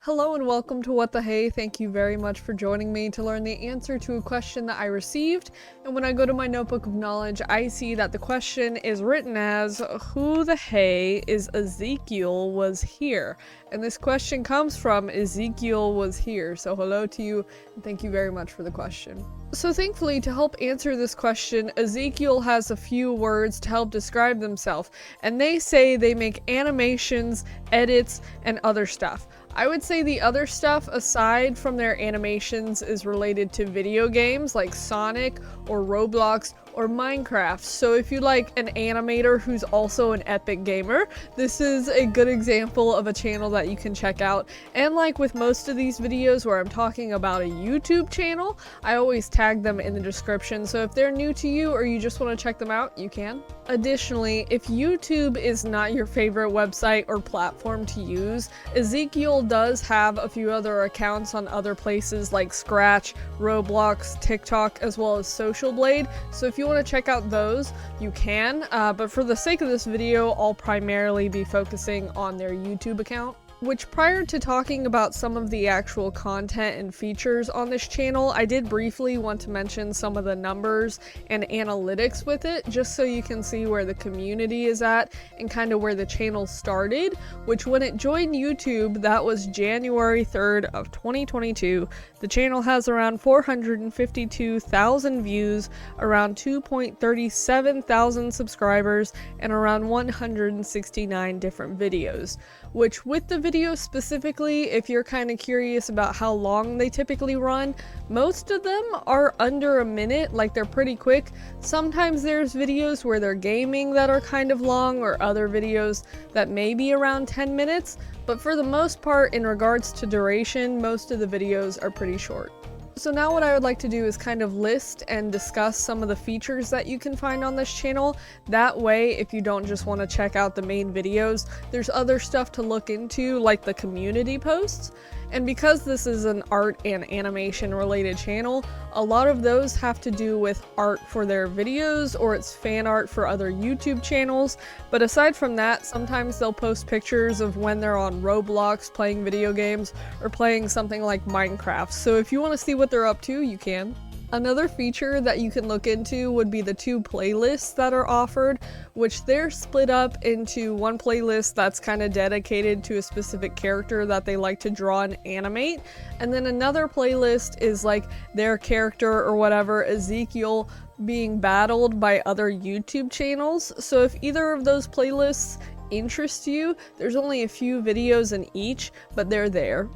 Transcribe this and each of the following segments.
Hello and welcome to What the Hey. Thank you very much for joining me to learn the answer to a question that I received. And when I go to my notebook of knowledge, I see that the question is written as, who the hey is EzekielWuzHear? And this question comes from EzekielWuzHear. So hello to you and thank you very much for the question. So thankfully, to help answer this question, Ezekiel has a few words to help describe themselves. And they say they make animations, edits, and other stuff. I would say the other stuff aside from their animations is related to video games like Sonic or Roblox or Minecraft. So if you like an animator who's also an epic gamer, this is a good example of a channel that you can check out. And like with most of these videos where I'm talking about a YouTube channel, I always tag them in the description. So if they're new to you or you just want to check them out, you can. Additionally, if YouTube is not your favorite website or platform to use, Ezekiel does have a few other accounts on other places like Scratch, Roblox, TikTok, as well as Social Blade. So if you want to check out those, you can. But for the sake of this video, I'll primarily be focusing on their YouTube account. Which, prior to talking about some of the actual content and features on this channel, I did briefly want to mention some of the numbers and analytics with it, just so you can see where the community is at and kind of where the channel started, which when it joined YouTube, that was January 3rd of 2022. The channel has around 452,000 views, around 2.37 thousand subscribers, and around 169 different videos. Which with the videos specifically, if you're kind of curious about how long they typically run, most of them are under a minute, like they're pretty quick. Sometimes there's videos where they're gaming that are kind of long, or other videos that may be around 10 minutes, but for the most part, in regards to duration, most of the videos are pretty short. So now what I would like to do is kind of list and discuss some of the features that you can find on this channel. That way, if you don't just want to check out the main videos, there's other stuff to look into, like the community posts. And because this is an art and animation related channel, a lot of those have to do with art for their videos, or it's fan art for other YouTube channels. But aside from that, sometimes they'll post pictures of when they're on Roblox playing video games or playing something like Minecraft. So if you want to see what they're up to, you can. Another feature that you can look into would be the two playlists that are offered, which they're split up into one playlist that's kind of dedicated to a specific character that they like to draw and animate, and then another playlist is like their character or whatever, Ezekiel, being battled by other YouTube channels. So if either of those playlists interest you, there's only a few videos in each, but they're there.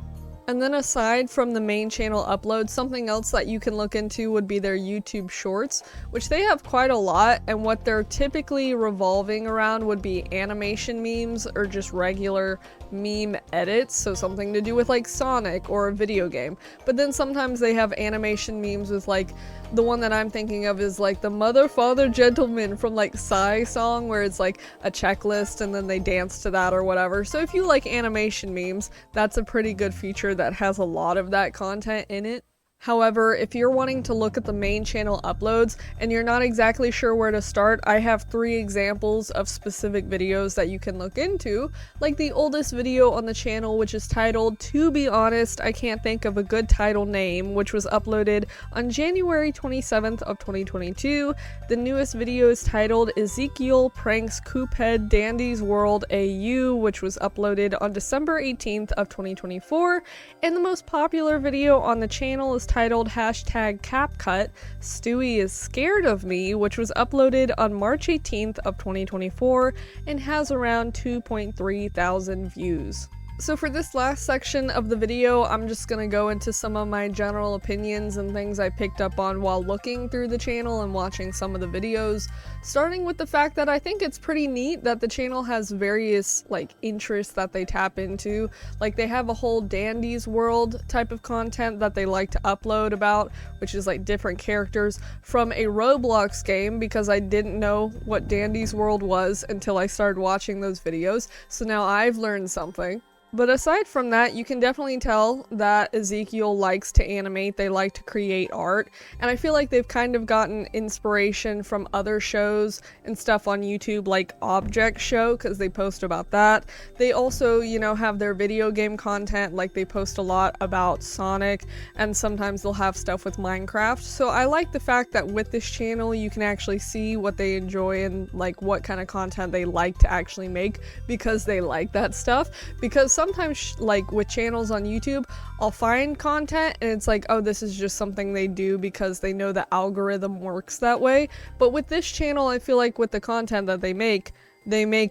And then aside from the main channel uploads, something else that you can look into would be their YouTube shorts, which they have quite a lot, and what they're typically revolving around would be animation memes or just regular meme edits, so something to do with like Sonic or a video game. But then sometimes they have animation memes with like, the one that I'm thinking of is like the Mother Father Gentleman from like Psy song, where it's like a checklist and then they dance to that or whatever. So if you like animation memes, that's a pretty good feature that has a lot of that content in it. However, if you're wanting to look at the main channel uploads and you're not exactly sure where to start, I have 3 examples of specific videos that you can look into, like the oldest video on the channel, which is titled, "To Be Honest, I Can't Think of a Good Title Name," which was uploaded on January 27th of 2022. The newest video is titled, "Ezekiel Pranks Coophead Dandy's World AU," which was uploaded on December 18th of 2024. And the most popular video on the channel is titled #CapCut, "Stewie is Scared of Me," which was uploaded on March 18th of 2024 and has around 2.3 thousand views. So for this last section of the video, I'm just gonna go into some of my general opinions and things I picked up on while looking through the channel and watching some of the videos, starting with the fact that I think it's pretty neat that the channel has various like interests that they tap into. Like they have a whole Dandy's World type of content that they like to upload about, which is like different characters from a Roblox game, because I didn't know what Dandy's World was until I started watching those videos, so now I've learned something. But aside from that, you can definitely tell that Ezekiel likes to animate, they like to create art, and I feel like they've kind of gotten inspiration from other shows and stuff on YouTube like Object Show, because they post about that. They also, you know, have their video game content, like they post a lot about Sonic, and sometimes they'll have stuff with Minecraft. So I like the fact that with this channel you can actually see what they enjoy and like what kind of content they like to actually make, because they like that stuff. Because sometimes like with channels on YouTube, I'll find content and it's like, oh, this is just something they do because they know the algorithm works that way. But with this channel, I feel like with the content that they make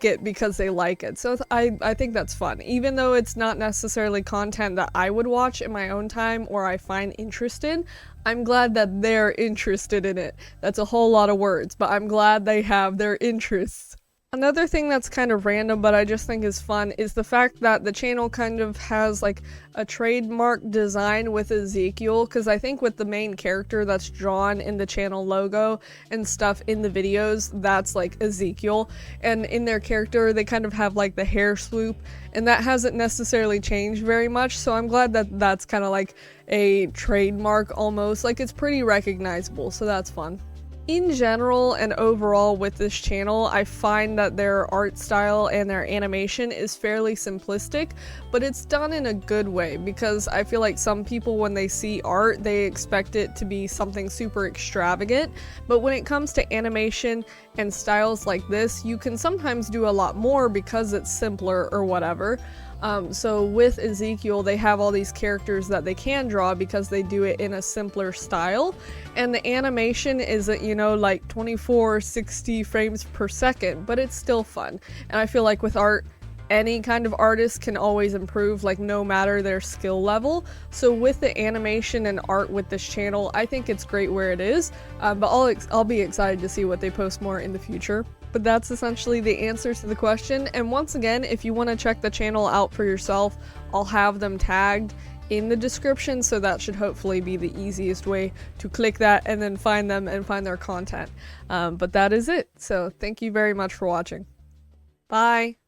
it because they like it. So I think that's fun. Even though it's not necessarily content that I would watch in my own time or I find interested, I'm glad that they're interested in it. That's a whole lot of words, but I'm glad they have their interests. Another thing that's kind of random but I just think is fun is the fact that the channel kind of has like a trademark design with Ezekiel, because I think with the main character that's drawn in the channel logo and stuff in the videos, that's like Ezekiel, and in their character they kind of have like the hair swoop, and that hasn't necessarily changed very much, so I'm glad that that's kind of like a trademark almost, like it's pretty recognizable, so that's fun. In general and overall with this channel, I find that their art style and their animation is fairly simplistic, but it's done in a good way, because I feel like some people when they see art, they expect it to be something super extravagant, but when it comes to animation and styles like this, you can sometimes do a lot more because it's simpler or whatever. So with Ezekiel, they have all these characters that they can draw because they do it in a simpler style, and the animation isn't, you know, like 24, 60 frames per second, but it's still fun. And I feel like with art, any kind of artist can always improve, like no matter their skill level. So with the animation and art with this channel, I think it's great where it is, but I'll be excited to see what they post more in the future. But that's essentially the answer to the question, and once again, if you want to check the channel out for yourself, I'll have them tagged in the description, so that should hopefully be the easiest way to click that and then find them and find their content. But that is it, so thank you very much for watching. Bye!